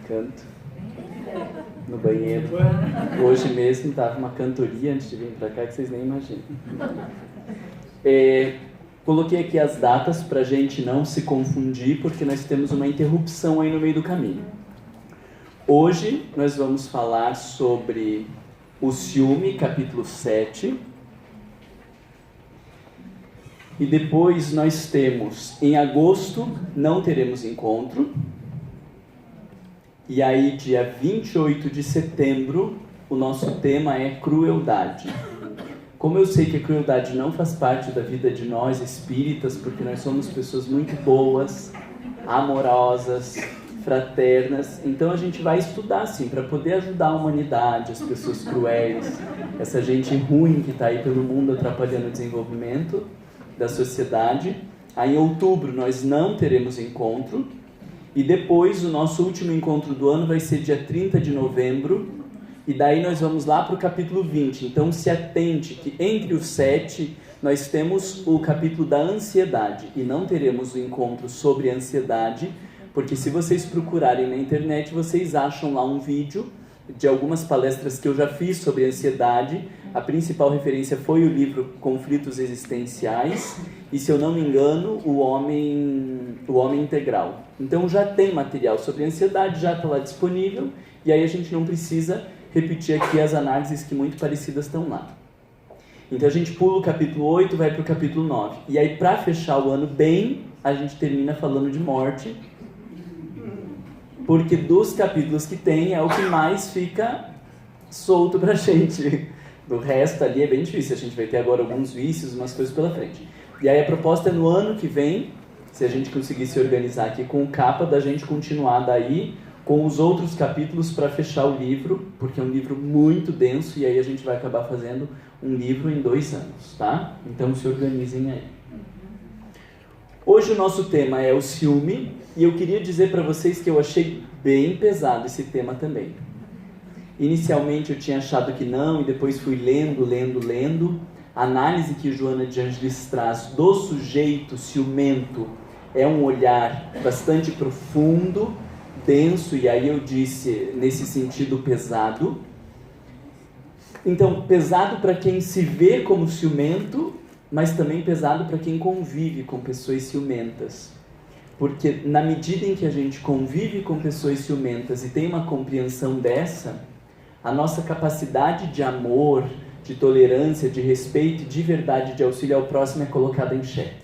canto no banheiro. Hoje mesmo estava uma cantoria antes de vir para cá que vocês nem imaginam. Coloquei aqui as datas para a gente não se confundir, porque nós temos uma interrupção aí no meio do caminho. Hoje nós vamos falar sobre o ciúme, capítulo 7. E depois nós temos, em agosto, não teremos encontro. E aí, dia 28 de setembro, o nosso tema é crueldade. Como eu sei que a crueldade não faz parte da vida de nós espíritas, porque nós somos pessoas muito boas, amorosas, fraternas, então a gente vai estudar assim, para poder ajudar a humanidade, as pessoas cruéis, essa gente ruim que está aí pelo mundo atrapalhando o desenvolvimento da sociedade. Aí em outubro nós não teremos encontro, e depois o nosso último encontro do ano vai ser dia 30 de novembro, e daí nós vamos lá para o capítulo 20. Então se atente que entre os 7 nós temos o capítulo da ansiedade, e não teremos o encontro sobre ansiedade, porque se vocês procurarem na internet, vocês acham lá um vídeo de algumas palestras que eu já fiz sobre ansiedade. A principal referência foi o livro Conflitos Existenciais e, se eu não me engano, o Homem Integral. Então já tem material sobre ansiedade, já está lá disponível, e aí a gente não precisa repetir aqui as análises que muito parecidas estão lá. Então a gente pula o capítulo 8, vai para o capítulo 9. E aí, para fechar o ano bem, a gente termina falando de morte, porque dos capítulos que tem é o que mais fica solto pra gente. Do resto ali é bem difícil, a gente vai ter agora alguns vícios, umas coisas pela frente. E aí a proposta é no ano que vem, se a gente conseguir se organizar aqui com o capa, da gente continuar daí com os outros capítulos para fechar o livro, porque é um livro muito denso e aí a gente vai acabar fazendo um livro em 2 anos, tá? Então se organizem aí. Hoje o nosso tema é o ciúme, e eu queria dizer para vocês que eu achei bem pesado esse tema também. Inicialmente eu tinha achado que não, e depois fui lendo. A análise que Joana de Ângeles traz do sujeito ciumento é um olhar bastante profundo, denso, e aí eu disse nesse sentido pesado. Então, pesado para quem se vê como ciumento, mas também pesado para quem convive com pessoas ciumentas. Porque na medida em que a gente convive com pessoas ciumentas e tem uma compreensão dessa, a nossa capacidade de amor, de tolerância, de respeito e de verdade, de auxílio ao próximo é colocada em xeque,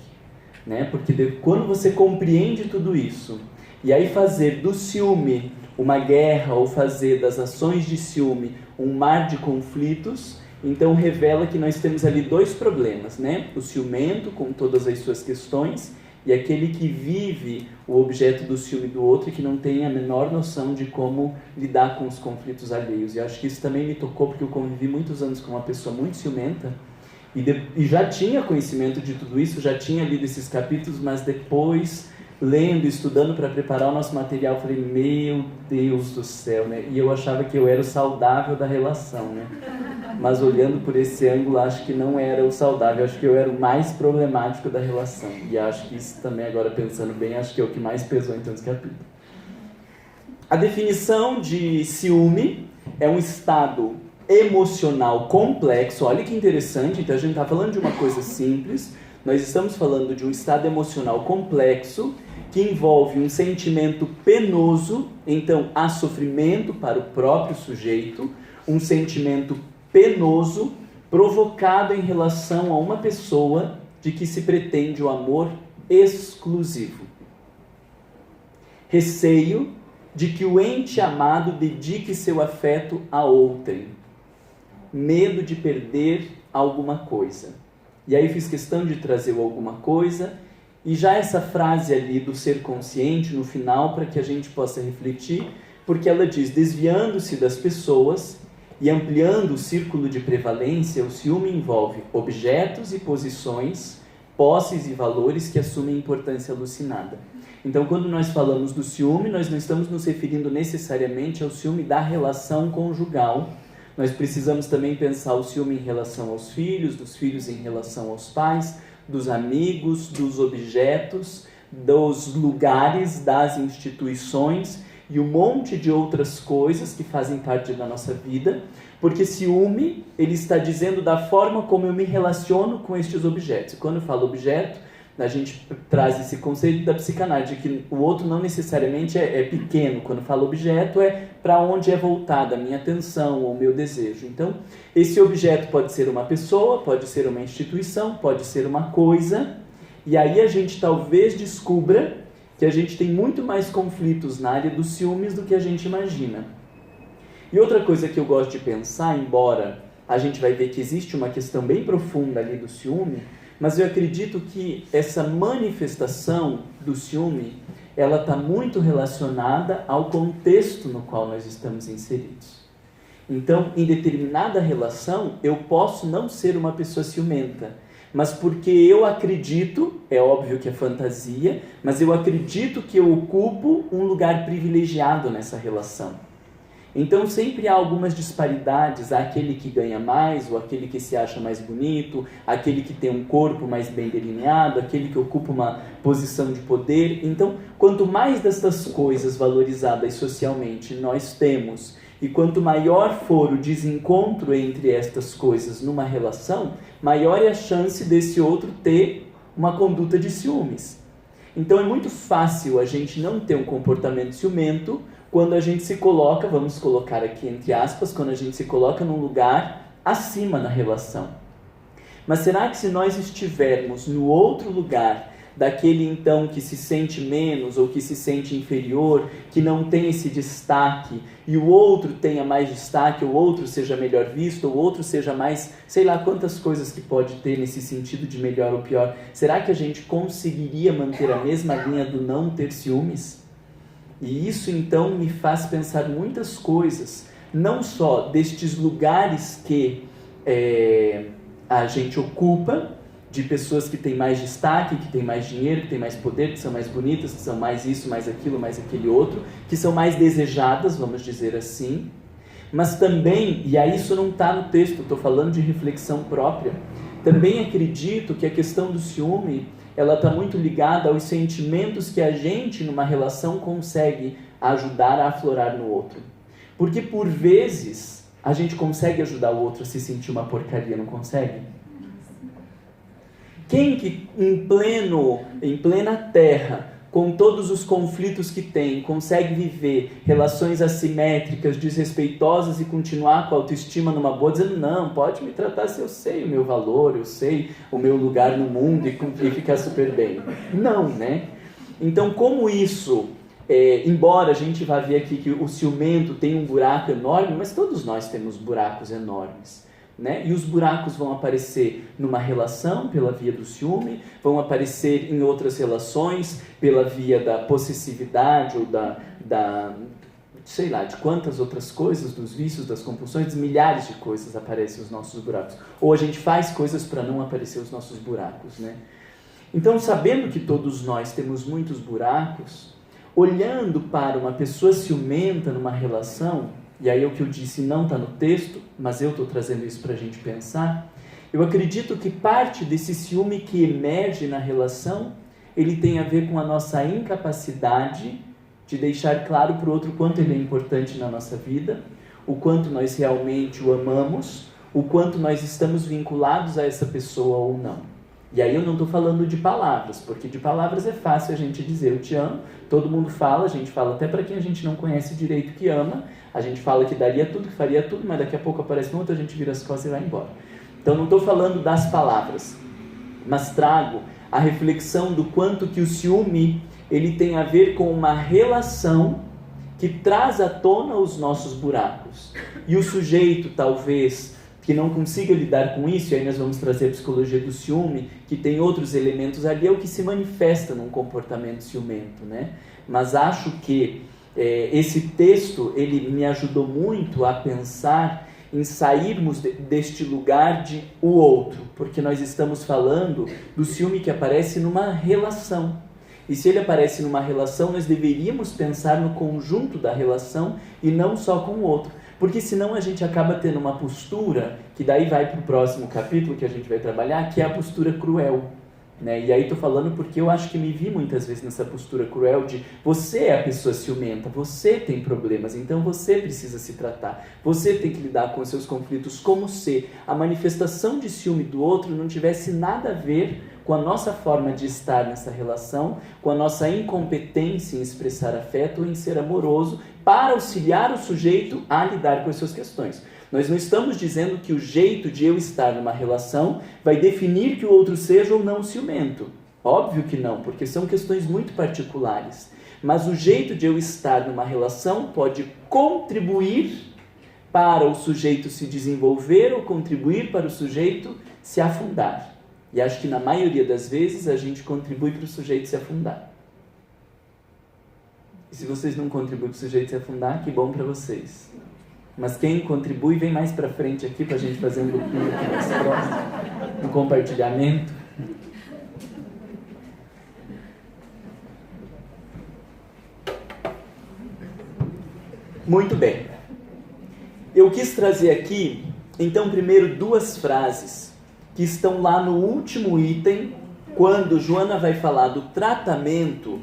né? Porque quando você compreende tudo isso, e aí fazer do ciúme uma guerra, ou fazer das ações de ciúme um mar de conflitos, então revela que nós temos ali 2 problemas, né? O ciumento com todas as suas questões, e aquele que vive o objeto do ciúme do outro e que não tem a menor noção de como lidar com os conflitos alheios. E acho que isso também me tocou, porque eu convivi muitos anos com uma pessoa muito ciumenta e já tinha conhecimento de tudo isso, já tinha lido esses capítulos, mas depois, lendo, estudando para preparar o nosso material, falei, meu Deus do céu, né? E eu achava que eu era o saudável da relação, né? Mas olhando por esse ângulo, acho que não era o saudável, acho que eu era o mais problemático da relação. E acho que isso também, agora pensando bem, acho que é o que mais pesou em tantos capítulos. A definição de ciúme é um estado emocional complexo. Olha que interessante, então a gente está falando de uma coisa simples, nós estamos falando de um estado emocional complexo que envolve um sentimento penoso, então há sofrimento para o próprio sujeito, um sentimento penoso provocado em relação a uma pessoa de que se pretende o amor exclusivo. Receio de que o ente amado dedique seu afeto a outrem. Medo de perder alguma coisa. E aí fiz questão de trazer o alguma coisa, e já essa frase ali do ser consciente no final, para que a gente possa refletir, porque ela diz, desviando-se das pessoas e ampliando o círculo de prevalência, o ciúme envolve objetos e posições, posses e valores que assumem importância alucinada. Então, quando nós falamos do ciúme, nós não estamos nos referindo necessariamente ao ciúme da relação conjugal. Nós precisamos também pensar o ciúme em relação aos filhos, dos filhos em relação aos pais, dos amigos, dos objetos, dos lugares, das instituições. e um monte de outras coisas que fazem parte da nossa vida, porque ciúme, ele está dizendo da forma como eu me relaciono com estes objetos. E quando eu falo objeto, a gente traz esse conceito da psicanálise, de que o outro não necessariamente é pequeno. Quando falo objeto, é para onde é voltada a minha atenção ou o meu desejo. Então, esse objeto pode ser uma pessoa, pode ser uma instituição, pode ser uma coisa, e aí a gente talvez descubra que a gente tem muito mais conflitos na área dos ciúmes do que a gente imagina. E outra coisa que eu gosto de pensar, embora a gente vai ver que existe uma questão bem profunda ali do ciúme, mas eu acredito que essa manifestação do ciúme, ela está muito relacionada ao contexto no qual nós estamos inseridos. Então, em determinada relação, eu posso não ser uma pessoa ciumenta, mas porque eu acredito, é óbvio que é fantasia, mas eu acredito que eu ocupo um lugar privilegiado nessa relação. Então sempre há algumas disparidades, há aquele que ganha mais, ou aquele que se acha mais bonito, aquele que tem um corpo mais bem delineado, aquele que ocupa uma posição de poder. Então, quanto mais dessas coisas valorizadas socialmente nós temos, e quanto maior for o desencontro entre estas coisas numa relação, maior é a chance desse outro ter uma conduta de ciúmes. Então é muito fácil a gente não ter um comportamento ciumento quando a gente se coloca, vamos colocar aqui entre aspas, quando a gente se coloca num lugar acima na relação. Mas será que se nós estivermos no outro lugar, daquele então que se sente menos ou que se sente inferior, que não tem esse destaque, e o outro tenha mais destaque, o outro seja melhor visto, o outro seja mais, sei lá quantas coisas que pode ter nesse sentido de melhor ou pior, será que a gente conseguiria manter a mesma linha do não ter ciúmes? E isso então me faz pensar muitas coisas, não só destes lugares que a gente ocupa, de pessoas que têm mais destaque, que têm mais dinheiro, que têm mais poder, que são mais bonitas, que são mais isso, mais aquilo, mais aquele outro, que são mais desejadas, vamos dizer assim, mas também, e aí isso não está no texto, estou falando de reflexão própria, também acredito que a questão do ciúme, ela está muito ligada aos sentimentos que a gente, numa relação, consegue ajudar a aflorar no outro. Porque, por vezes, a gente consegue ajudar o outro a se sentir uma porcaria, não consegue? Quem que em plena terra, com todos os conflitos que tem, consegue viver relações assimétricas, desrespeitosas e continuar com a autoestima numa boa, dizendo, não, pode me tratar se eu sei o meu valor, eu sei o meu lugar no mundo e ficar super bem. Não, né? Então, como isso, embora a gente vá ver aqui que o ciumento tem um buraco enorme, mas todos nós temos buracos enormes. Né? E os buracos vão aparecer numa relação pela via do ciúme, vão aparecer em outras relações pela via da possessividade ou sei lá, de quantas outras coisas, dos vícios, das compulsões, milhares de coisas aparecem os nossos buracos. Ou a gente faz coisas para não aparecer os nossos buracos, né? Então, sabendo que todos nós temos muitos buracos, olhando para uma pessoa ciumenta numa relação, e aí o que eu disse não está no texto, mas eu estou trazendo isso para a gente pensar, eu acredito que parte desse ciúme que emerge na relação, ele tem a ver com a nossa incapacidade de deixar claro para o outro o quanto ele é importante na nossa vida, o quanto nós realmente o amamos, o quanto nós estamos vinculados a essa pessoa ou não. E aí eu não estou falando de palavras, porque de palavras é fácil a gente dizer eu te amo, todo mundo fala, a gente fala até para quem a gente não conhece direito que ama, a gente fala que daria tudo, que faria tudo, mas daqui a pouco aparece um outro, a gente vira as costas e vai embora. Então não estou falando das palavras, mas trago a reflexão do quanto que o ciúme ele tem a ver com uma relação que traz à tona os nossos buracos. E o sujeito, talvez, que não consiga lidar com isso, e aí nós vamos trazer a psicologia do ciúme, que tem outros elementos ali, é o que se manifesta num comportamento ciumento, né? Mas acho que esse texto, ele me ajudou muito a pensar em sairmos deste lugar de o outro, porque nós estamos falando do ciúme que aparece numa relação. E se ele aparece numa relação, nós deveríamos pensar no conjunto da relação e não só com o outro. Porque senão a gente acaba tendo uma postura, que daí vai para o próximo capítulo que a gente vai trabalhar, que é a postura cruel. né? E aí tô falando porque eu acho que me vi muitas vezes nessa postura cruel de você é a pessoa ciumenta, você tem problemas, então você precisa se tratar, você tem que lidar com os seus conflitos, como se a manifestação de ciúme do outro não tivesse nada a ver com a nossa forma de estar nessa relação, com a nossa incompetência em expressar afeto ou em ser amoroso, para auxiliar o sujeito a lidar com as suas questões. Nós não estamos dizendo que o jeito de eu estar numa relação vai definir que o outro seja ou não ciumento. Óbvio que não, porque são questões muito particulares. Mas o jeito de eu estar numa relação pode contribuir para o sujeito se desenvolver ou contribuir para o sujeito se afundar. E acho que na maioria das vezes a gente contribui para o sujeito se afundar. E se vocês não contribuem para o sujeito se afundar, que bom para vocês. Mas quem contribui, vem mais para frente aqui para a gente fazer um grupinho aqui mais próximo, um compartilhamento. Muito bem. Eu quis trazer aqui, então, primeiro duas frases que estão lá no último item, quando Joana vai falar do tratamento,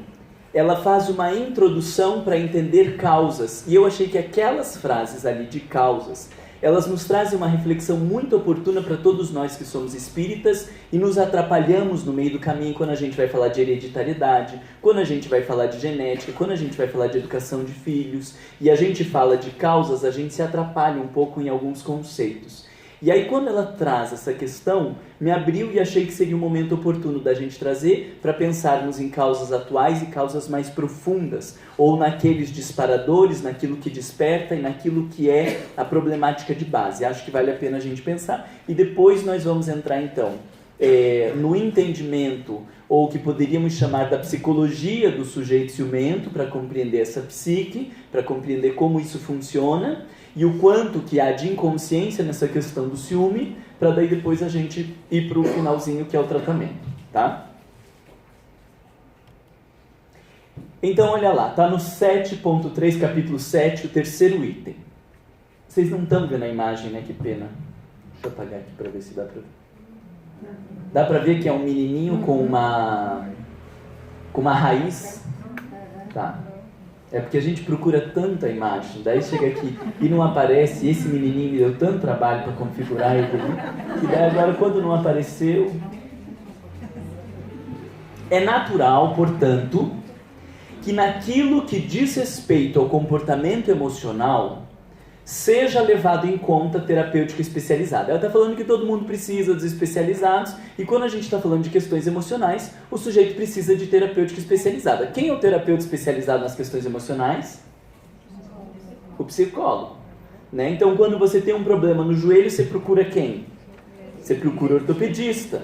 ela faz uma introdução para entender causas. E eu achei que aquelas frases ali de causas, elas nos trazem uma reflexão muito oportuna para todos nós que somos espíritas e nos atrapalhamos no meio do caminho quando a gente vai falar de hereditariedade, quando a gente vai falar de genética, quando a gente vai falar de educação de filhos, e a gente fala de causas, a gente se atrapalha um pouco em alguns conceitos. E aí quando ela traz essa questão, me abriu e achei que seria um momento oportuno da gente trazer para pensarmos em causas atuais e causas mais profundas, ou naqueles disparadores, naquilo que desperta e naquilo que é a problemática de base. Acho que vale a pena a gente pensar. E depois nós vamos entrar então no entendimento, ou que poderíamos chamar da psicologia do sujeito ciumento, para compreender essa psique, para compreender como isso funciona, e o quanto que há de inconsciência nessa questão do ciúme, para daí depois a gente ir para o finalzinho que é o tratamento, tá? Então olha lá, tá no 7.3, capítulo 7, o terceiro item. Vocês não estão vendo a imagem, né? Que pena. Deixa eu apagar aqui para ver se dá para ver. Dá para ver que é um menininho com uma raiz? Tá. É porque a gente procura tanta imagem, daí chega aqui e não aparece, e esse menininho me deu tanto trabalho para configurar ele, que daí agora quando não apareceu... É natural, portanto, que naquilo que diz respeito ao comportamento emocional, seja levado em conta terapêutica especializada. Ela está falando que todo mundo precisa dos especializados, e quando a gente está falando de questões emocionais, o sujeito precisa de terapêutica especializada. Quem é o terapeuta especializado nas questões emocionais? O psicólogo, né? Então, quando você tem um problema no joelho, você procura quem? Você procura o ortopedista.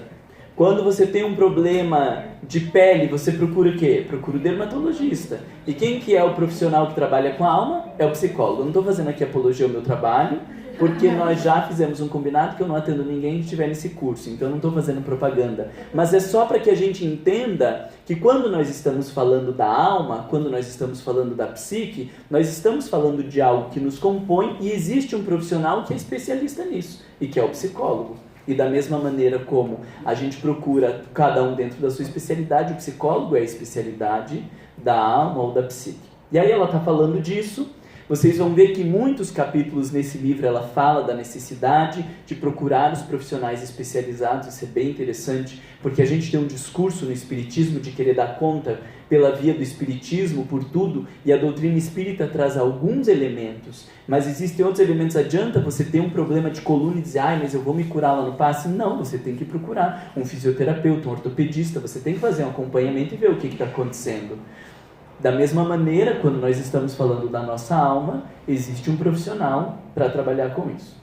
Quando você tem um problema de pele, você procura o quê? Procura o dermatologista. E quem que é o profissional que trabalha com a alma? É o psicólogo. Eu não estou fazendo aqui apologia ao meu trabalho, porque nós já fizemos um combinado que eu não atendo ninguém que estiver nesse curso. Então eu não estou fazendo propaganda. Mas é só para que a gente entenda que quando nós estamos falando da alma, quando nós estamos falando da psique, nós estamos falando de algo que nos compõe e existe um profissional que é especialista nisso, e que é o psicólogo. E da mesma maneira como a gente procura cada um dentro da sua especialidade, o psicólogo é a especialidade da alma ou da psique. E aí ela está falando disso. Vocês vão ver que em muitos capítulos nesse livro ela fala da necessidade de procurar os profissionais especializados. Isso é bem interessante, porque a gente tem um discurso no espiritismo de querer dar conta pela via do espiritismo por tudo, e a doutrina espírita traz alguns elementos, mas existem outros elementos. Adianta você ter um problema de coluna e dizer, mas eu vou me curar lá no passe? Não, você tem que procurar um fisioterapeuta, um ortopedista, você tem que fazer um acompanhamento e ver o que está acontecendo. Da mesma maneira, quando nós estamos falando da nossa alma, existe um profissional para trabalhar com isso.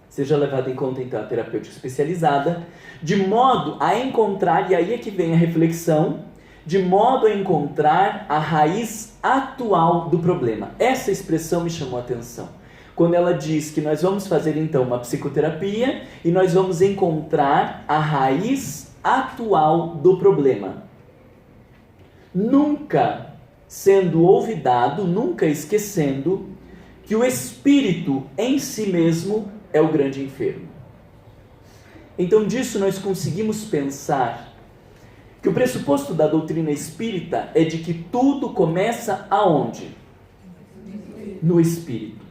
Seja levado em conta, então, a terapêutica especializada, de modo a encontrar, e aí é que vem a reflexão, de modo a encontrar a raiz atual do problema. Essa expressão me chamou a atenção. Quando ela diz que nós vamos fazer, então, uma psicoterapia e nós vamos encontrar a raiz atual do problema. Nunca sendo olvidado, nunca esquecendo que o espírito em si mesmo é o grande enfermo. Então disso nós conseguimos pensar que o pressuposto da doutrina espírita é de que tudo começa aonde? No espírito.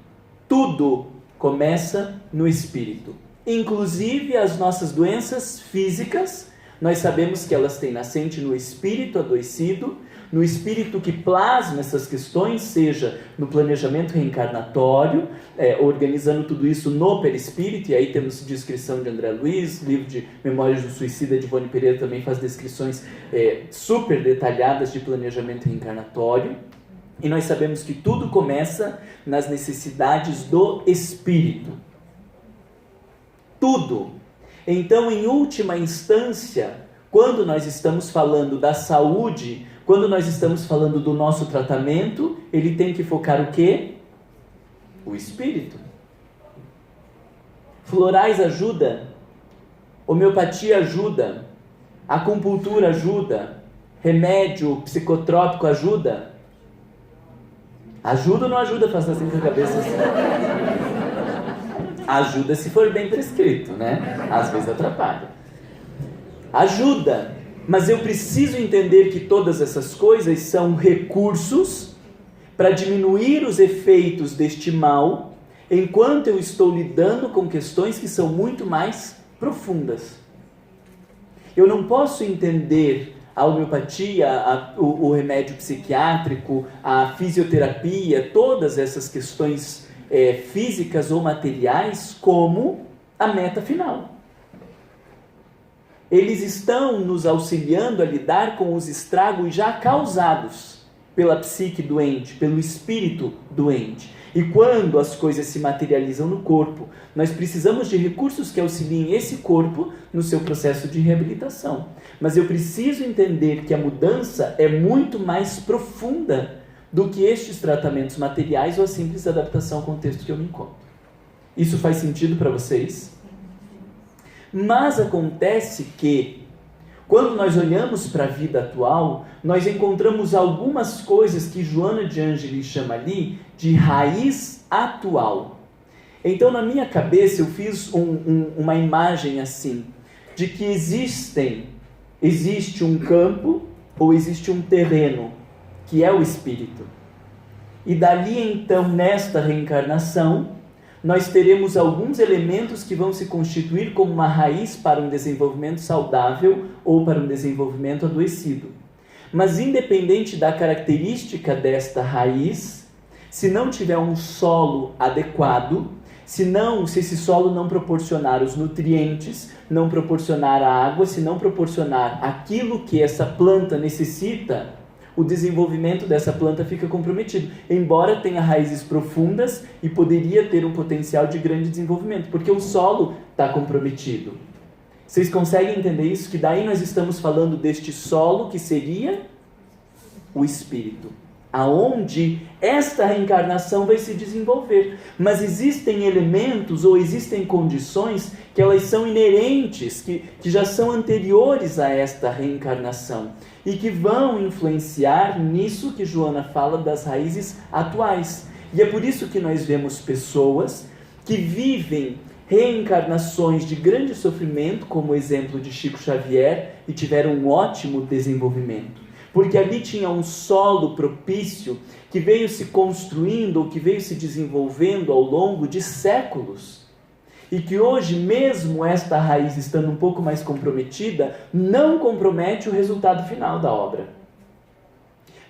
Tudo começa no espírito. Inclusive as nossas doenças físicas, nós sabemos que elas têm nascente no espírito adoecido, no espírito que plasma essas questões, seja no planejamento reencarnatório, organizando tudo isso no perispírito, e aí temos descrição de André Luiz, livro de Memórias do Suicida de Ivone Pereira também faz descrições super detalhadas de planejamento reencarnatório, e nós sabemos que tudo começa nas necessidades do espírito. Tudo. Então, em última instância, quando nós estamos falando da saúde, quando nós estamos falando do nosso tratamento, ele tem que focar o quê? O espírito. Florais ajuda, homeopatia ajuda, acupuntura ajuda, remédio psicotrópico ajuda. Ajuda ou não ajuda? Faça assim com a cabeça. Ajuda se for bem prescrito, né? Às vezes atrapalha. Ajuda. Mas eu preciso entender que todas essas coisas são recursos para diminuir os efeitos deste mal, enquanto eu estou lidando com questões que são muito mais profundas. Eu não posso entender a homeopatia, o remédio psiquiátrico, a fisioterapia, todas essas questões físicas ou materiais como a meta final. Eles estão nos auxiliando a lidar com os estragos já causados pela psique doente, pelo espírito doente. E quando as coisas se materializam no corpo, nós precisamos de recursos que auxiliem esse corpo no seu processo de reabilitação. Mas eu preciso entender que a mudança é muito mais profunda do que estes tratamentos materiais ou a simples adaptação ao contexto que eu me encontro. Isso faz sentido para vocês? Mas acontece que, quando nós olhamos para a vida atual, nós encontramos algumas coisas que Joana de Ângeles chama ali de raiz atual. Então, na minha cabeça, eu fiz uma imagem assim, de que existe um campo ou existe um terreno, que é o espírito. E dali, então, nesta reencarnação, nós teremos alguns elementos que vão se constituir como uma raiz para um desenvolvimento saudável ou para um desenvolvimento adoecido. Mas independente da característica desta raiz, se não tiver um solo adequado, se esse solo não proporcionar os nutrientes, não proporcionar a água, se não proporcionar aquilo que essa planta necessita, o desenvolvimento dessa planta fica comprometido, embora tenha raízes profundas e poderia ter um potencial de grande desenvolvimento, porque o solo está comprometido. Vocês conseguem entender isso? Que daí nós estamos falando deste solo que seria o espírito, aonde esta reencarnação vai se desenvolver. Mas existem elementos ou existem condições que elas são inerentes, que já são anteriores a esta reencarnação e que vão influenciar nisso que Joana fala das raízes atuais. E é por isso que nós vemos pessoas que vivem reencarnações de grande sofrimento, como o exemplo de Chico Xavier, e tiveram um ótimo desenvolvimento. Porque ali tinha um solo propício que veio se construindo ou que veio se desenvolvendo ao longo de séculos. E que hoje, mesmo esta raiz estando um pouco mais comprometida, não compromete o resultado final da obra.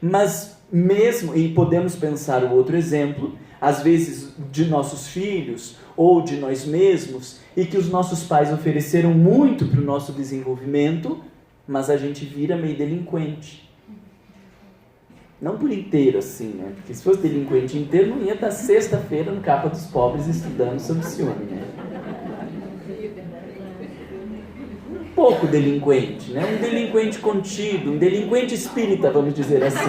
Mas mesmo, e podemos pensar o outro exemplo, às vezes de nossos filhos ou de nós mesmos, e que os nossos pais ofereceram muito para o nosso desenvolvimento, mas a gente vira meio delinquente. Não por inteiro assim, né? Porque se fosse delinquente inteiro, não ia estar sexta-feira no Capa dos Pobres estudando sobre ciúme, né? Um pouco delinquente, né? Um delinquente contido, um delinquente espírita, vamos dizer assim.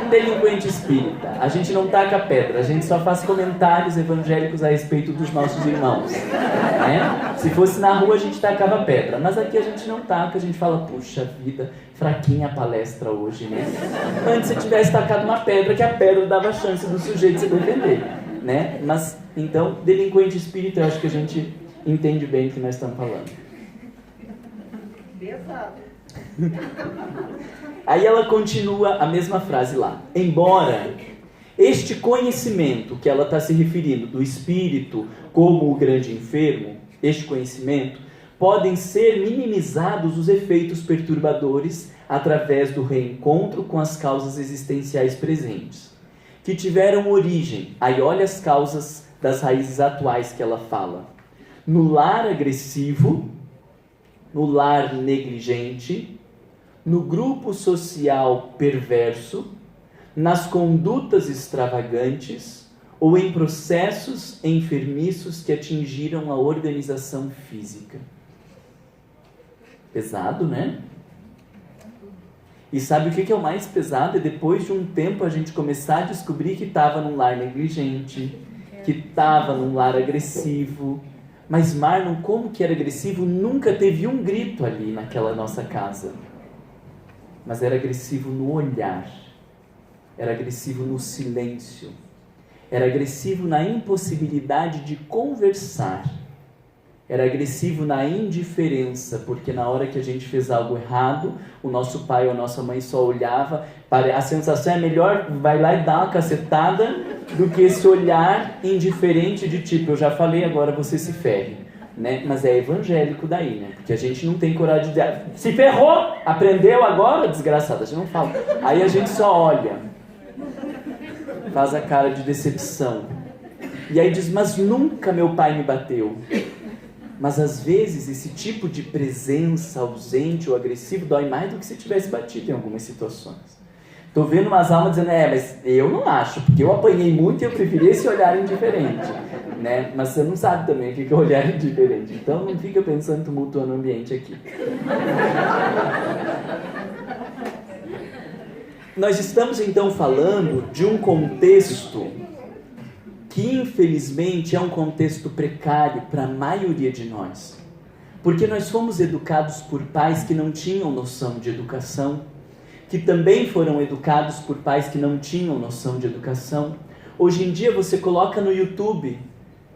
Um delinquente espírita. A gente não taca pedra, a gente só faz comentários evangélicos a respeito dos nossos irmãos, né? Se fosse na rua, a gente tacava pedra, mas aqui a gente não taca, a gente fala, puxa vida, fraquinha a palestra hoje, né? Antes, se tivesse tacado uma pedra, que a pedra dava chance do sujeito se defender, né? Mas, então, delinquente espírita, eu acho que a gente entende bem o que nós estamos falando. Pesado. Aí ela continua a mesma frase lá. Embora este conhecimento que ela está se referindo do espírito como o grande enfermo, este conhecimento, podem ser minimizados os efeitos perturbadores através do reencontro com as causas existenciais presentes, que tiveram origem, aí olha as causas das raízes atuais que ela fala, no lar agressivo, no lar negligente, no grupo social perverso, nas condutas extravagantes ou em processos enfermiços que atingiram a organização física. Pesado, né? E sabe o que é o mais pesado? É depois de um tempo a gente começar a descobrir que estava num lar negligente, que estava num lar agressivo. Mas Marlon, como que era agressivo? Nunca teve um grito ali naquela nossa casa. Mas era agressivo no olhar. Era agressivo no silêncio. Era agressivo na impossibilidade de conversar. Era agressivo na indiferença, porque na hora que a gente fez algo errado, o nosso pai ou a nossa mãe só olhava. A sensação é melhor, vai lá e dá uma cacetada, do que esse olhar indiferente de tipo, eu já falei, agora você se ferre. Né? Mas é evangélico daí, né? Porque a gente não tem coragem de dizer, se ferrou, aprendeu agora, desgraçado, a gente não fala. Aí a gente só olha, faz a cara de decepção. E aí diz, mas nunca meu pai me bateu. Mas às vezes esse tipo de presença ausente ou agressivo dói mais do que se tivesse batido em algumas situações. Estou vendo umas almas dizendo, mas eu não acho, porque eu apanhei muito e eu preferi esse olhar indiferente. Né? Mas você não sabe também o que é olhar indiferente. Então não fica pensando tumultuando o ambiente aqui. Nós estamos então falando de um contexto que infelizmente é um contexto precário para a maioria de nós. Porque nós fomos educados por pais que não tinham noção de educação, que também foram educados por pais que não tinham noção de educação. Hoje em dia você coloca no YouTube,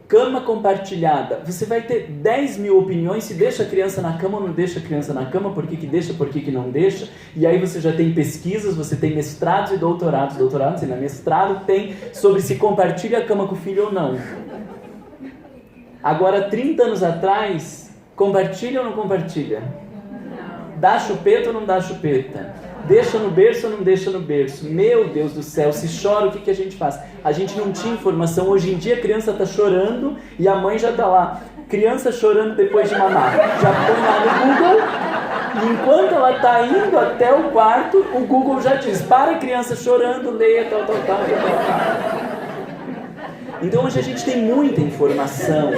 cama compartilhada, você vai ter 10 mil opiniões, se deixa a criança na cama ou não deixa a criança na cama, por que que deixa, por que que não deixa, e aí você já tem pesquisas, você tem mestrados e doutorados, mestrado tem sobre se compartilha a cama com o filho ou não. Agora, 30 anos atrás, compartilha ou não compartilha? Dá chupeta ou não dá chupeta? Deixa no berço ou não deixa no berço? Meu Deus do céu, se chora, o que a gente faz? A gente não tinha informação. Hoje em dia a criança está chorando e a mãe já está lá. Criança chorando depois de mamar. Já põe lá no Google e enquanto ela está indo até o quarto, o Google já diz, para a criança chorando, leia tal. Então hoje a gente tem muita informação,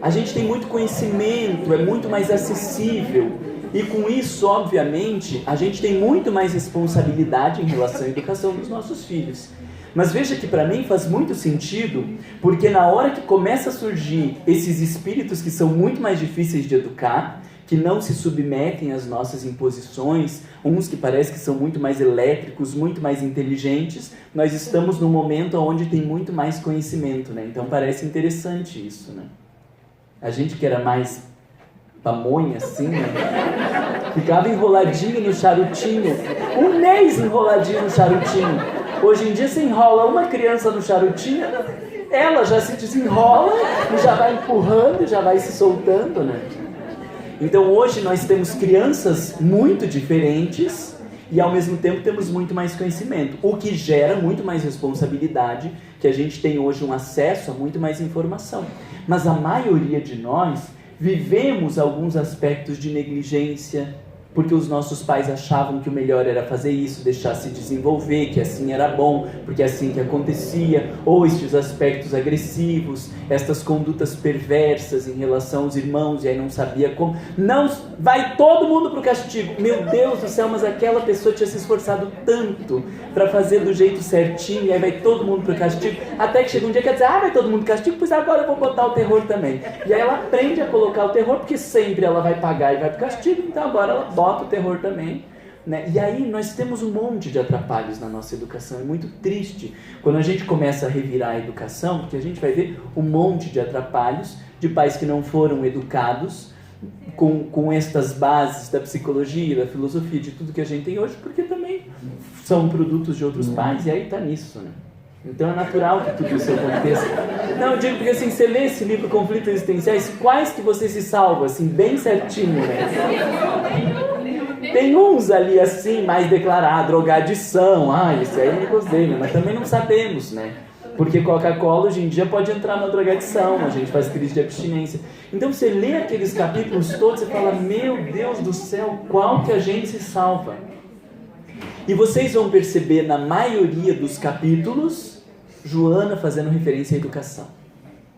a gente tem muito conhecimento, é muito mais acessível. E com isso, obviamente, a gente tem muito mais responsabilidade em relação à educação dos nossos filhos. Mas veja que para mim faz muito sentido, porque na hora que começa a surgir esses espíritos que são muito mais difíceis de educar, que não se submetem às nossas imposições, uns que parecem que são muito mais elétricos, muito mais inteligentes, nós estamos num momento onde tem muito mais conhecimento, né? Então parece interessante isso, né? A gente que era mais pamonha assim, né? Ficava enroladinho no charutinho, um mês enroladinho no charutinho. Hoje em dia você enrola uma criança no charutinho, ela já se desenrola e já vai empurrando, já vai se soltando, né? Então hoje nós temos crianças muito diferentes e ao mesmo tempo temos muito mais conhecimento, o que gera muito mais responsabilidade, que a gente tem hoje um acesso a muito mais informação. Mas a maioria de nós vivemos alguns aspectos de negligência, porque os nossos pais achavam que o melhor era fazer isso, deixar se desenvolver, que assim era bom, porque é assim que acontecia, ou estes aspectos agressivos, estas condutas perversas em relação aos irmãos, e aí não sabia como. Não, vai todo mundo para o castigo. Meu Deus do céu, mas aquela pessoa tinha se esforçado tanto para fazer do jeito certinho, e aí vai todo mundo para o castigo, até que chega um dia que ela diz, vai todo mundo para o castigo, pois agora eu vou botar o terror também. E aí ela aprende a colocar o terror, porque sempre ela vai pagar e vai para o castigo, então agora ela bota o terror também, né? E aí nós temos um monte de atrapalhos na nossa educação. É muito triste quando a gente começa a revirar a educação, porque a gente vai ver um monte de atrapalhos de pais que não foram educados, com estas bases da psicologia, da filosofia, de tudo que a gente tem hoje, porque também são produtos de outros pais, e aí está nisso, né? Então é natural que tudo isso aconteça. Não, eu digo porque assim, você lê esse livro Conflitos Existenciais, quais que você se salva, assim, bem certinho, né? Tem uns ali assim, mais declarados, drogadição, esse aí eu não gostei, né? Mas também não sabemos, né? Porque Coca-Cola hoje em dia pode entrar na drogadição, a gente faz crise de abstinência. Então você lê aqueles capítulos todos e fala, meu Deus do céu, qual que a gente se salva? E vocês vão perceber na maioria dos capítulos, Joana fazendo referência à educação.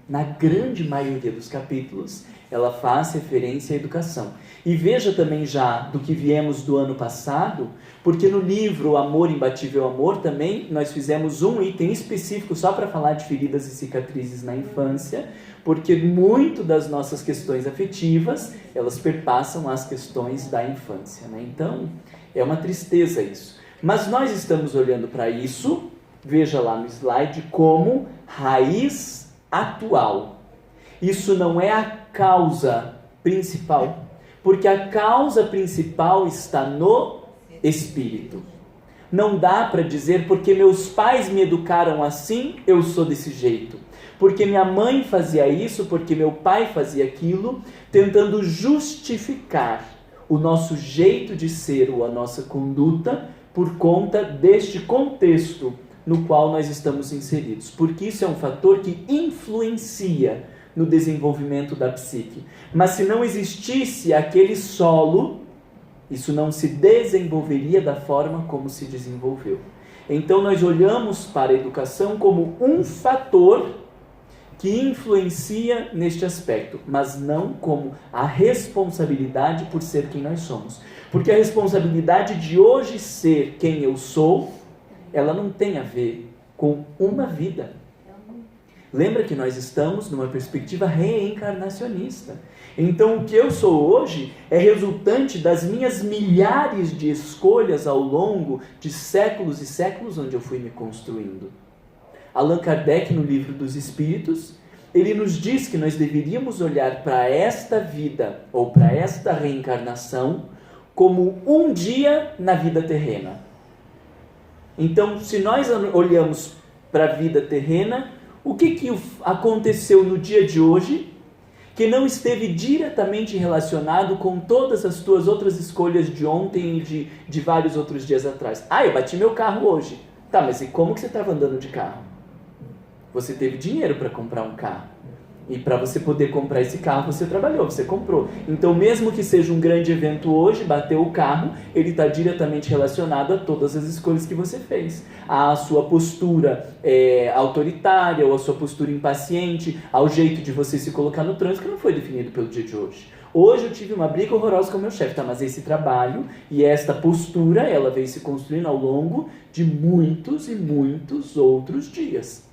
Na grande maioria dos capítulos, ela faz referência à educação. E veja também já do que viemos do ano passado, porque no livro Amor, Imbatível Amor também, nós fizemos um item específico só para falar de feridas e cicatrizes na infância, porque muito das nossas questões afetivas, elas perpassam as questões da infância, né? Então, é uma tristeza isso. Mas nós estamos olhando para isso, veja lá no slide, como raiz atual. Isso não é a causa principal, porque a causa principal está no espírito. Não dá para dizer porque meus pais me educaram assim, eu sou desse jeito. Porque minha mãe fazia isso, porque meu pai fazia aquilo, tentando justificar o nosso jeito de ser ou a nossa conduta por conta deste contexto no qual nós estamos inseridos. Porque isso é um fator que influencia no desenvolvimento da psique. Mas se não existisse aquele solo, isso não se desenvolveria da forma como se desenvolveu. Então nós olhamos para a educação como um fator que influencia neste aspecto, mas não como a responsabilidade por ser quem nós somos. Porque a responsabilidade de hoje ser quem eu sou, ela não tem a ver com uma vida. Lembra que nós estamos numa perspectiva reencarnacionista. Então o que eu sou hoje é resultante das minhas milhares de escolhas ao longo de séculos e séculos onde eu fui me construindo. Allan Kardec, no Livro dos Espíritos, ele nos diz que nós deveríamos olhar para esta vida ou para esta reencarnação como um dia na vida terrena. Então, se nós olhamos para a vida terrena, o que aconteceu no dia de hoje que não esteve diretamente relacionado com todas as tuas outras escolhas de ontem e de vários outros dias atrás? Eu bati meu carro hoje. Tá, mas e como que você estava andando de carro? Você teve dinheiro para comprar um carro. E para você poder comprar esse carro, você trabalhou, você comprou. Então, mesmo que seja um grande evento hoje, bateu o carro, ele está diretamente relacionado a todas as escolhas que você fez. A sua postura autoritária, ou a sua postura impaciente, ao jeito de você se colocar no trânsito, que não foi definido pelo dia de hoje. Hoje eu tive uma briga horrorosa com o meu chefe, tá? Mas esse trabalho e esta postura, ela veio se construindo ao longo de muitos e muitos outros dias.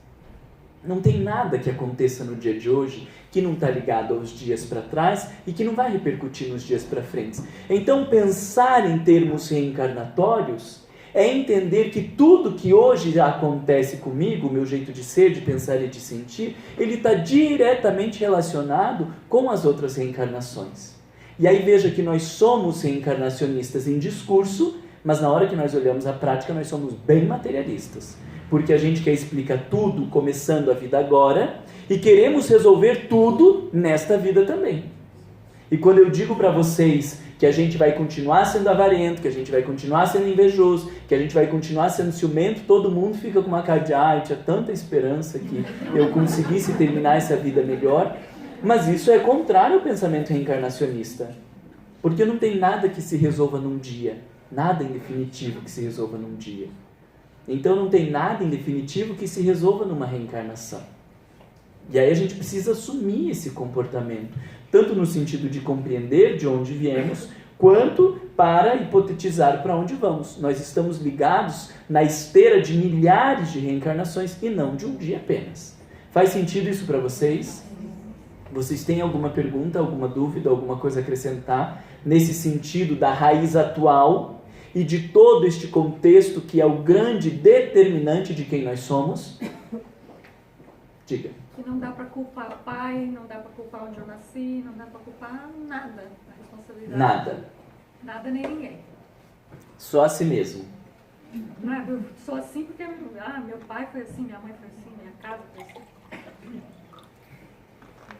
Não tem nada que aconteça no dia de hoje que não está ligado aos dias para trás e que não vai repercutir nos dias para frente. Então, pensar em termos reencarnatórios é entender que tudo que hoje já acontece comigo, o meu jeito de ser, de pensar e de sentir, ele está diretamente relacionado com as outras reencarnações. E aí veja que nós somos reencarnacionistas em discurso, mas na hora que nós olhamos a prática, nós somos bem materialistas. Porque a gente quer explicar tudo começando a vida agora e queremos resolver tudo nesta vida também. E quando eu digo para vocês que a gente vai continuar sendo avarento, que a gente vai continuar sendo invejoso, que a gente vai continuar sendo ciumento, todo mundo fica com uma cara de eu tinha tanta esperança que eu conseguisse terminar essa vida melhor. Mas isso é contrário ao pensamento reencarnacionista. Porque não tem nada que se resolva num dia. Nada em definitivo que se resolva num dia. Então não tem nada em definitivo que se resolva numa reencarnação. E aí a gente precisa assumir esse comportamento, tanto no sentido de compreender de onde viemos, quanto para hipotetizar para onde vamos. Nós estamos ligados na esteira de milhares de reencarnações e não de um dia apenas. Faz sentido isso para vocês? Vocês têm alguma pergunta, alguma dúvida, alguma coisa a acrescentar nesse sentido da raiz atual e de todo este contexto que é o grande determinante de quem nós somos? Diga. Que não dá para culpar o pai, não dá para culpar onde eu nasci, não dá para culpar nada. A responsabilidade. Nada. Nada nem ninguém. Só a si mesmo. Não é, eu sou assim porque meu pai foi assim, minha mãe foi assim, minha casa foi assim.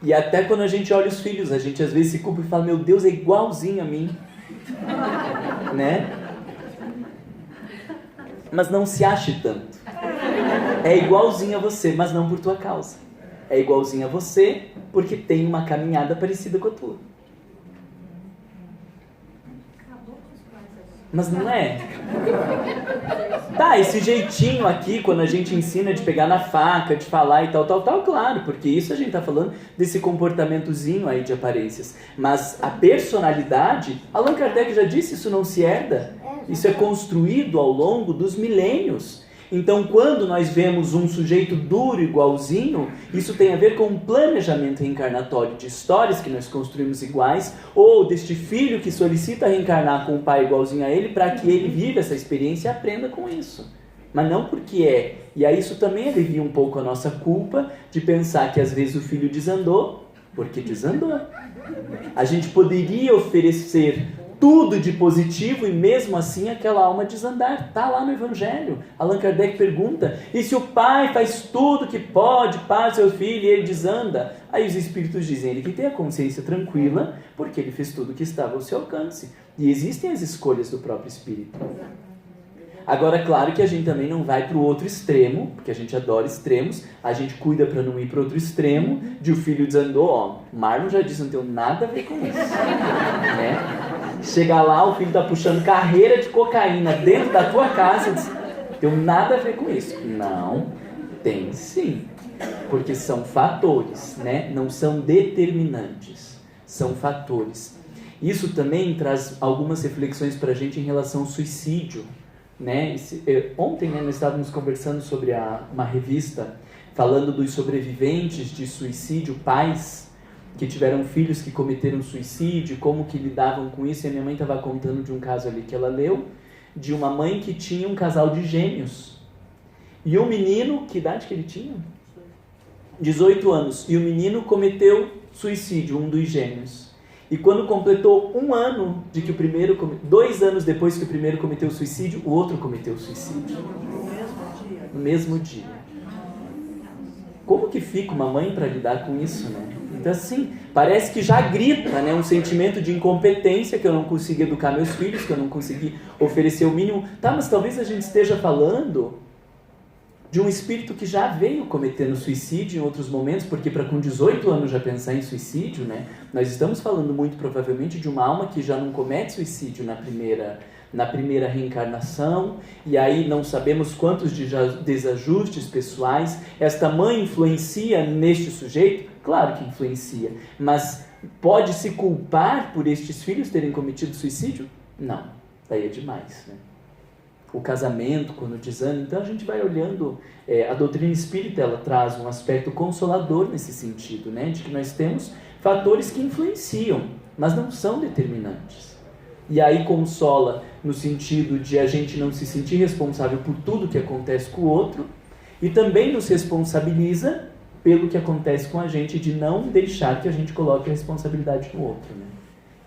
E até quando a gente olha os filhos, a gente às vezes se culpa e fala, meu Deus, é igualzinho a mim. Né? Mas não se ache tanto. É igualzinho a você, mas não por tua causa. É igualzinho a você porque tem uma caminhada parecida com a tua. Mas não é? Tá, esse jeitinho aqui, quando a gente ensina de pegar na faca, de falar e tal, claro, porque isso a gente tá falando desse comportamentozinho aí de aparências. Mas a personalidade, Allan Kardec já disse, isso não se herda. Isso é construído ao longo dos milênios. Então, quando nós vemos um sujeito duro igualzinho, isso tem a ver com um planejamento reencarnatório de histórias que nós construímos iguais, ou deste filho que solicita reencarnar com um pai igualzinho a ele, para que ele viva essa experiência e aprenda com isso. Mas não porque é. E aí isso também alivia um pouco a nossa culpa de pensar que às vezes o filho desandou, porque desandou. A gente poderia oferecer tudo de positivo e mesmo assim aquela alma desandar. Está lá no Evangelho. Allan Kardec pergunta, e se o pai faz tudo que pode para seu filho e ele desanda? Aí os espíritos dizem, ele que tem a consciência tranquila, porque ele fez tudo que estava ao seu alcance. E existem as escolhas do próprio espírito. Agora, claro que a gente também não vai para o outro extremo, porque a gente adora extremos, a gente cuida para não ir para o outro extremo, de o filho desandou, ó, Marlon já disse, não tem nada a ver com isso, né? Chega lá, o filho está puxando carreira de cocaína dentro da tua casa, diz, não tem nada a ver com isso. Não, tem sim, porque são fatores, né? Não são determinantes, são fatores. Isso também traz algumas reflexões para a gente em relação ao suicídio. Né? Ontem, né, nós estávamos conversando sobre uma revista falando dos sobreviventes de suicídio, pais que tiveram filhos que cometeram suicídio, como que lidavam com isso, e a minha mãe estava contando de um caso ali que ela leu, de uma mãe que tinha um casal de gêmeos, e o menino, que idade que ele tinha? 18 anos, e o menino cometeu suicídio, um dos gêmeos. E quando completou 1 ano de que o primeiro, 2 anos depois que o primeiro cometeu suicídio, o outro cometeu suicídio. No mesmo dia. Como que fica uma mãe para lidar com isso, né? Então assim, parece que já grita, né? Um sentimento de incompetência, que eu não consegui educar meus filhos, que eu não consegui oferecer o mínimo. Tá, mas talvez a gente esteja falando de um espírito que já veio cometendo suicídio em outros momentos, porque para com 18 anos já pensar em suicídio, né? Nós estamos falando muito provavelmente de uma alma que já não comete suicídio na primeira reencarnação, e aí não sabemos quantos desajustes pessoais. Esta mãe influencia neste sujeito? Claro que influencia, mas pode se culpar por estes filhos terem cometido suicídio? Não, daí é demais, né? O casamento, quando desanda, então a gente vai olhando, a doutrina espírita ela traz um aspecto consolador nesse sentido, né? De que nós temos fatores que influenciam, mas não são determinantes. E aí consola no sentido de a gente não se sentir responsável por tudo que acontece com o outro, e também nos responsabiliza pelo que acontece com a gente, de não deixar que a gente coloque a responsabilidade no outro, né?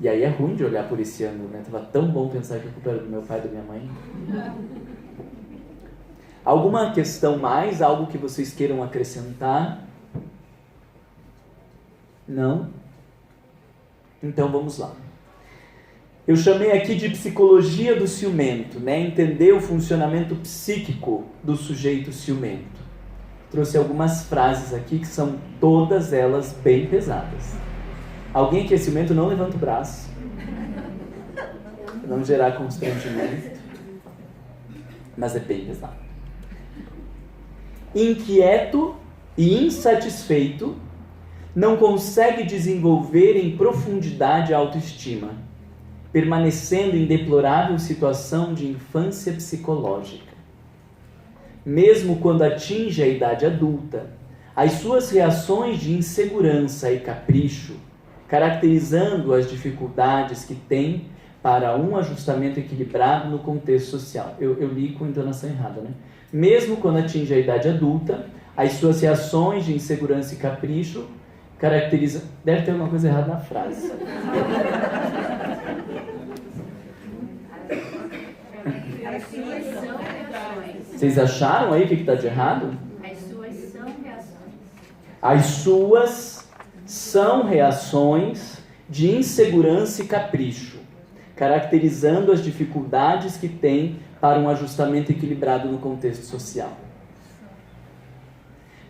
E aí é ruim de olhar por esse ângulo, né? Tava tão bom pensar que a culpa era do meu pai e da minha mãe. Alguma questão mais? Algo que vocês queiram acrescentar? Não? Então vamos lá. Eu chamei aqui de psicologia do ciumento, né? Entender o funcionamento psíquico do sujeito ciumento. Trouxe algumas frases aqui que são todas elas bem pesadas. Alguém que é ciumento não levanta o braço. Não gerar constrangimento. Mas é bem pesado. Inquieto e insatisfeito, não consegue desenvolver em profundidade a autoestima, permanecendo em deplorável situação de infância psicológica. Mesmo quando atinge a idade adulta, as suas reações de insegurança e capricho, caracterizando as dificuldades que tem para um ajustamento equilibrado no contexto social. Eu li com entonação errada, né? Mesmo quando atinge a idade adulta, As suas reações de insegurança e capricho caracterizam... Deve ter alguma coisa errada na frase. Vocês acharam aí o que está de errado? As suas são reações de insegurança e capricho, caracterizando as dificuldades que tem para um ajustamento equilibrado no contexto social.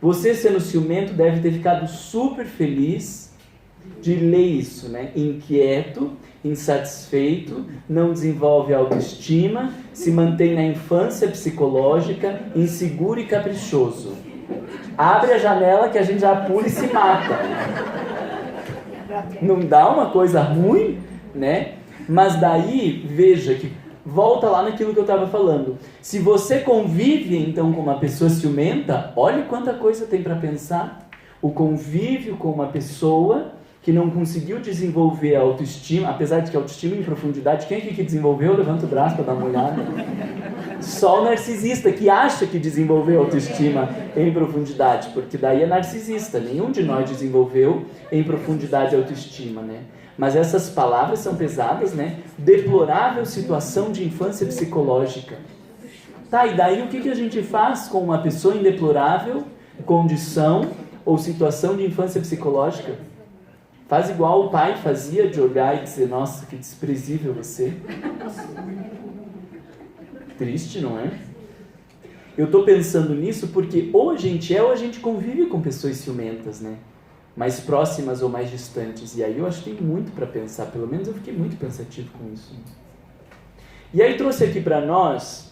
Você, sendo ciumento, deve ter ficado super feliz de ler isso, né? Inquieto, insatisfeito, não desenvolve autoestima, se mantém na infância psicológica, inseguro e caprichoso. Abre a janela que a gente já pula e se mata. Não dá uma coisa ruim, né? Mas daí, veja que volta lá naquilo que eu estava falando. Se você convive, então, com uma pessoa ciumenta, olhe quanta coisa tem para pensar. O convívio com uma pessoa que não conseguiu desenvolver a autoestima, apesar de que a autoestima em profundidade, quem aqui que desenvolveu? Levanta o braço para dar uma olhada. Só o narcisista que acha que desenvolveu autoestima em profundidade, porque daí é narcisista. Nenhum de nós desenvolveu em profundidade a autoestima, né? Mas essas palavras são pesadas, né? Deplorável situação de infância psicológica. Tá, e daí o que a gente faz com uma pessoa em deplorável condição ou situação de infância psicológica? Faz igual o pai fazia, de olhar e dizer, nossa, que desprezível você. Triste, não é? Eu estou pensando nisso porque ou a gente é ou a gente convive com pessoas ciumentas, né? Mais próximas ou mais distantes. E aí eu acho que tem muito para pensar. Pelo menos eu fiquei muito pensativo com isso. E aí trouxe aqui para nós...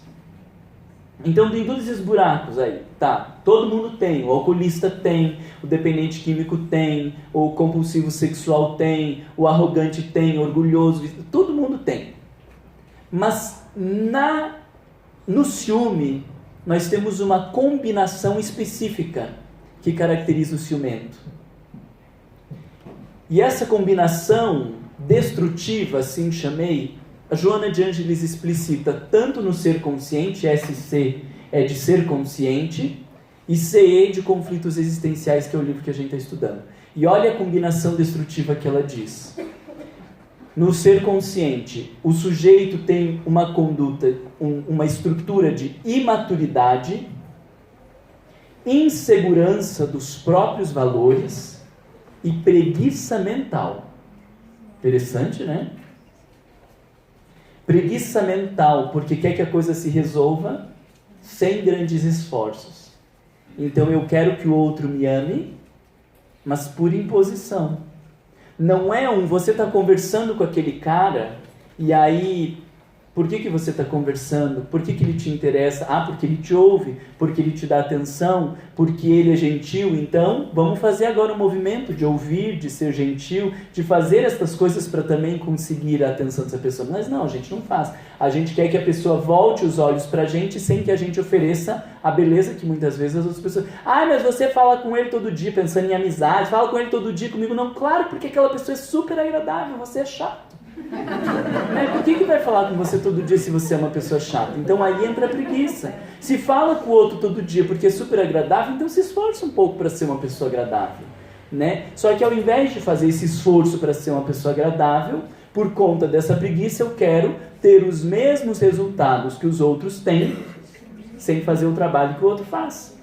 Então tem todos esses buracos aí. Tá, todo mundo tem. O alcoolista tem, o dependente químico tem, o compulsivo sexual tem, o arrogante tem, o orgulhoso... Todo mundo tem. Mas no ciúme, nós temos uma combinação específica que caracteriza o ciumento. E essa combinação destrutiva, assim chamei, a Joana de Ângeles explicita tanto no ser consciente, SC é de ser consciente, e CE de conflitos existenciais, que é o livro que a gente está estudando. E olha a combinação destrutiva que ela diz. No ser consciente, o sujeito tem uma conduta, uma estrutura de imaturidade, insegurança dos próprios valores e preguiça mental. Interessante, né? Preguiça mental, porque quer que a coisa se resolva sem grandes esforços. Então eu quero que o outro me ame, mas por imposição. Não é você está conversando com aquele cara e aí, por que você está conversando? Por que ele te interessa? Ah, porque ele te ouve, porque ele te dá atenção, porque ele é gentil. Então, vamos fazer agora um movimento de ouvir, de ser gentil, de fazer essas coisas para também conseguir a atenção dessa pessoa. Mas não, a gente não faz. A gente quer que a pessoa volte os olhos para a gente sem que a gente ofereça a beleza que muitas vezes as outras pessoas... Ah, mas você fala com ele todo dia pensando em amizade, fala com ele todo dia comigo. Não, claro, porque aquela pessoa é super agradável, você é chato. Por que vai falar com você todo dia se você é uma pessoa chata? Então aí entra a preguiça. Se fala com o outro todo dia porque é super agradável, então se esforça um pouco para ser uma pessoa agradável, né? Só que ao invés de fazer esse esforço para ser uma pessoa agradável, por conta dessa preguiça eu quero ter os mesmos resultados que os outros têm sem fazer o trabalho que o outro faz.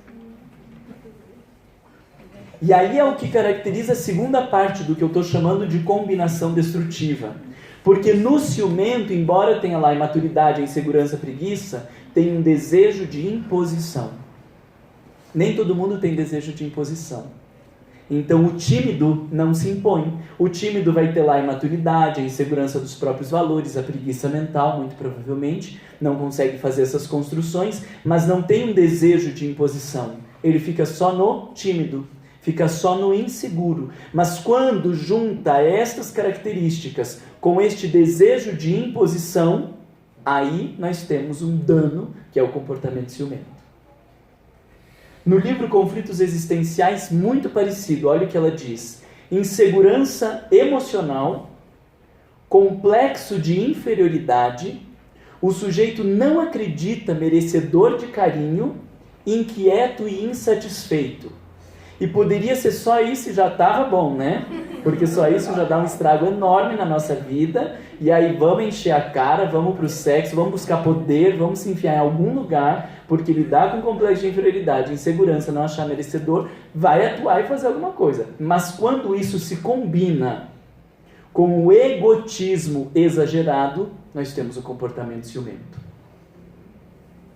E aí é o que caracteriza a segunda parte do que eu estou chamando de combinação destrutiva. Porque no ciumento, embora tenha lá imaturidade, insegurança, preguiça, tem um desejo de imposição. Nem todo mundo tem desejo de imposição. Então o tímido não se impõe. O tímido vai ter lá a imaturidade, a insegurança dos próprios valores, a preguiça mental, muito provavelmente, não consegue fazer essas construções, mas não tem um desejo de imposição. Ele fica só no tímido. Fica só no inseguro. Mas quando junta estas características com este desejo de imposição, aí nós temos um dano, que é o comportamento ciumento. No livro Conflitos Existenciais, muito parecido, olha o que ela diz. Insegurança emocional, complexo de inferioridade, o sujeito não acredita merecedor de carinho inquieto e insatisfeito. E poderia ser só isso e já estava bom, né? Porque só isso já dá um estrago enorme na nossa vida. E aí vamos encher a cara, vamos pro sexo, vamos buscar poder, vamos se enfiar em algum lugar, porque lidar com complexo de inferioridade, insegurança, não achar merecedor, vai atuar e fazer alguma coisa. Mas quando isso se combina com o egotismo exagerado, nós temos o comportamento ciumento.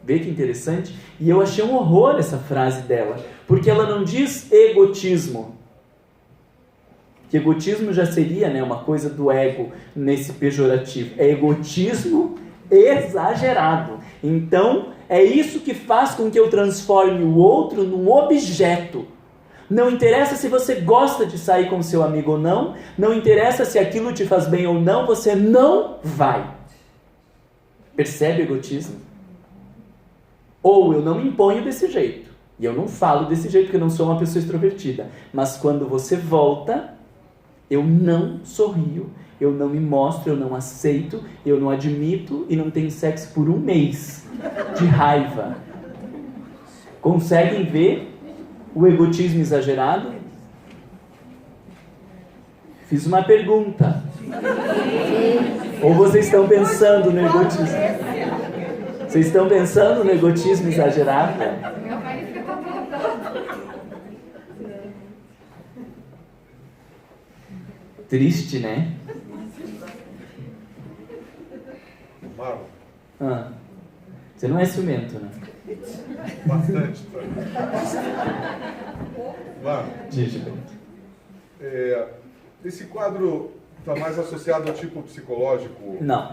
Vê que interessante? E eu achei um horror essa frase dela, porque ela não diz egotismo. Que egotismo já seria, né, uma coisa do ego nesse pejorativo. É egotismo exagerado. Então, é isso que faz com que eu transforme o outro num objeto. Não interessa se você gosta de sair com seu amigo ou não, não interessa se aquilo te faz bem ou não, você não vai. Percebe o egotismo? Ou eu não me imponho desse jeito, e eu não falo desse jeito porque eu não sou uma pessoa extrovertida, mas quando você volta, eu não sorrio, eu não me mostro, eu não aceito, eu não admito e não tenho sexo por 1 mês de raiva. Conseguem ver o egotismo exagerado? Fiz uma pergunta. Ou vocês estão pensando no egotismo? Vocês estão pensando no egotismo exagerado? Triste, né? Marlon. Você não é ciumento, né? Bastante. Marlon. Esse quadro está mais associado ao tipo psicológico? Não.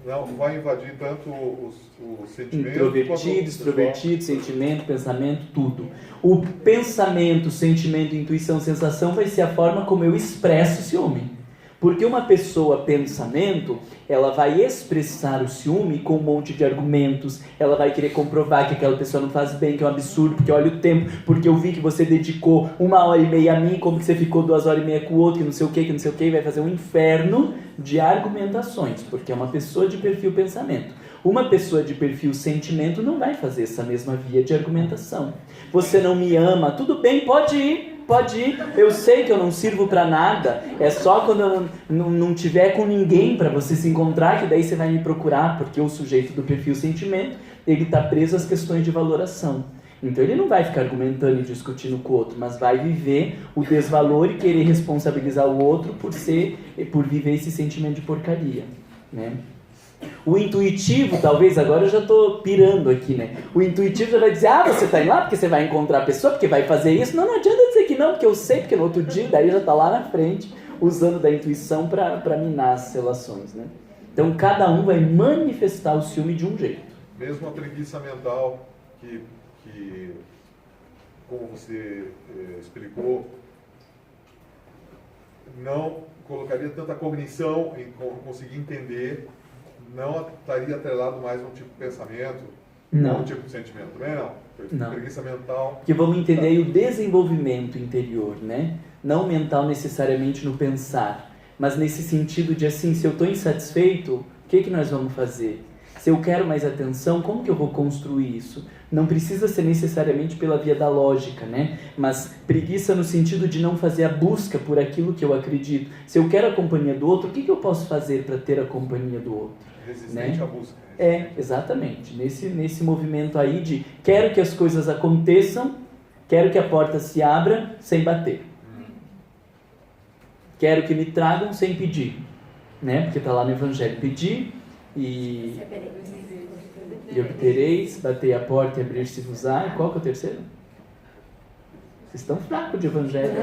Não vai invadir tanto os sentimentos... Introvertido, extrovertido, sentimento, pensamento, tudo. O pensamento, sentimento, intuição, sensação vai ser a forma como eu expresso o ciúme. Porque uma pessoa pensamento, ela vai expressar o ciúme com um monte de argumentos, ela vai querer comprovar que aquela pessoa não faz bem, que é um absurdo, porque olha o tempo, porque eu vi que você dedicou 1h30 a mim, como que você ficou 2h30 com o outro, que não sei o que, e vai fazer um inferno de argumentações, porque é uma pessoa de perfil pensamento. Uma pessoa de perfil sentimento não vai fazer essa mesma via de argumentação. Você não me ama, tudo bem, pode ir. Eu sei que eu não sirvo pra nada. É só quando eu não tiver com ninguém pra você se encontrar que daí você vai me procurar, porque o sujeito do perfil sentimento, ele está preso às questões de valoração. Então ele não vai ficar argumentando e discutindo com o outro, mas vai viver o desvalor e querer responsabilizar o outro por viver esse sentimento de porcaria, né? O intuitivo, talvez, agora eu já estou pirando aqui, né? O intuitivo já vai dizer, você está indo lá porque você vai encontrar a pessoa, porque vai fazer isso. Não adianta dizer que não, porque eu sei, porque no outro dia, daí já está lá na frente, usando da intuição para minar as relações, né? Então, cada um vai manifestar o ciúme de um jeito. Mesmo a preguiça mental que como você explicou, não colocaria tanta cognição em conseguir entender, não estaria atrelado mais a um tipo de pensamento, não. Um tipo de sentimento, também não? Não. Preguiça mental... Porque vamos entender aí o desenvolvimento interior, né? Não mental necessariamente no pensar, mas nesse sentido de assim, se eu estou insatisfeito, o que nós vamos fazer? Se eu quero mais atenção, como que eu vou construir isso? Não precisa ser necessariamente pela via da lógica, né? Mas preguiça no sentido de não fazer a busca por aquilo que eu acredito. Se eu quero a companhia do outro, o que eu posso fazer para ter a companhia do outro? Resistente, né? À busca. Exatamente. Nesse movimento aí de quero que as coisas aconteçam, quero que a porta se abra sem bater. Quero que me tragam sem pedir, né? Porque está lá no Evangelho, pedir e obtereis, batei a porta e abrir-se-vos-á. E qual que é o terceiro? Vocês estão fracos de Evangelho.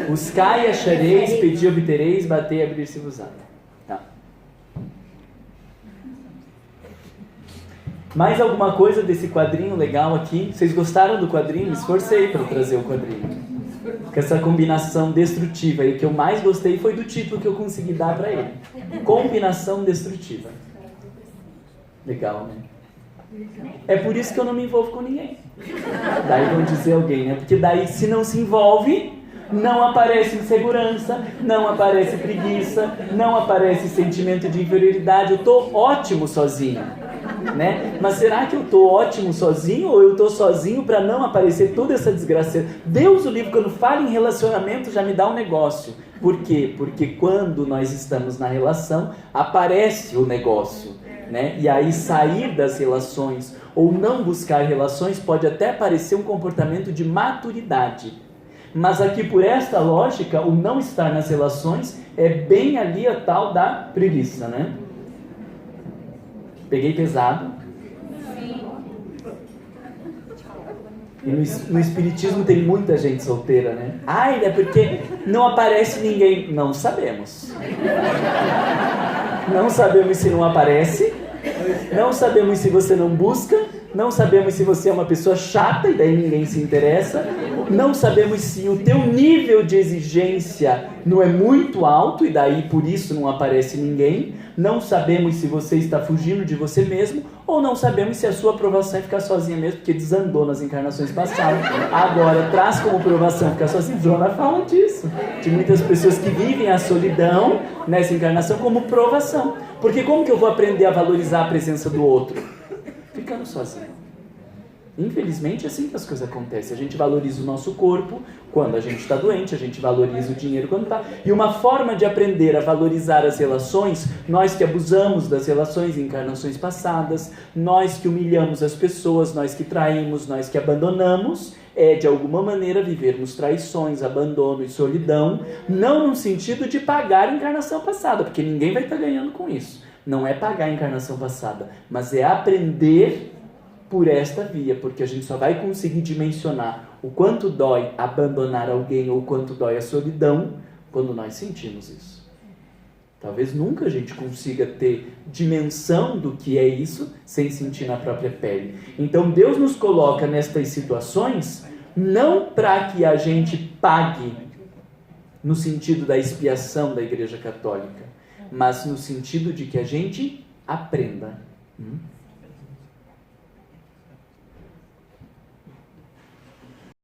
Buscai, achareis, pedi, obtereis, batei, abrir-se-vos-á. Tá. Mais alguma coisa desse quadrinho legal aqui? Vocês gostaram do quadrinho? Me esforcei para trazer o quadrinho. Com essa combinação destrutiva. E o que eu mais gostei foi do título que eu consegui dar para ele. Combinação destrutiva. Legal, né? É por isso que eu não me envolvo com ninguém. Daí vão dizer alguém, né? Porque daí, se não se envolve, não aparece insegurança, não aparece preguiça, não aparece sentimento de inferioridade. Eu tô ótimo sozinho. né? Mas será que eu estou ótimo sozinho ou eu estou sozinho para não aparecer toda essa desgraça? Deus, o livro, quando fala em relacionamento, já me dá um negócio. Por quê? Porque quando nós estamos na relação, aparece o negócio, né? E aí sair das relações ou não buscar relações pode até parecer um comportamento de maturidade. Mas aqui, por esta lógica, o não estar nas relações é bem ali a tal da preguiça, né? Peguei pesado. E no espiritismo tem muita gente solteira, né? Ai, é porque não aparece ninguém. Não sabemos. Não sabemos se não aparece. Não sabemos se você não busca. Não sabemos se você é uma pessoa chata e daí ninguém se interessa. Não sabemos se o teu nível de exigência não é muito alto e daí por isso não aparece ninguém. Não sabemos se você está fugindo de você mesmo, ou não sabemos se a sua aprovação é ficar sozinha mesmo, porque desandou nas encarnações passadas. Agora traz como provação ficar sozinha. Joana fala disso, de muitas pessoas que vivem a solidão nessa encarnação como provação. Porque como que eu vou aprender a valorizar a presença do outro? Ficando sozinho. Infelizmente é assim que as coisas acontecem. A gente valoriza o nosso corpo quando a gente está doente, a gente valoriza o dinheiro quando está. E uma forma de aprender a valorizar as relações, nós que abusamos das relações em encarnações passadas, nós que humilhamos as pessoas, nós que traímos, nós que abandonamos, é de alguma maneira vivermos traições, abandono e solidão, não no sentido de pagar a encarnação passada, porque ninguém vai estar ganhando com isso. Não é pagar a encarnação passada, mas é aprender por esta via, porque a gente só vai conseguir dimensionar o quanto dói abandonar alguém ou o quanto dói a solidão quando nós sentimos isso. Talvez nunca a gente consiga ter dimensão do que é isso sem sentir na própria pele. Então Deus nos coloca nestas situações não para que a gente pague no sentido da expiação da Igreja Católica, mas no sentido de que a gente aprenda.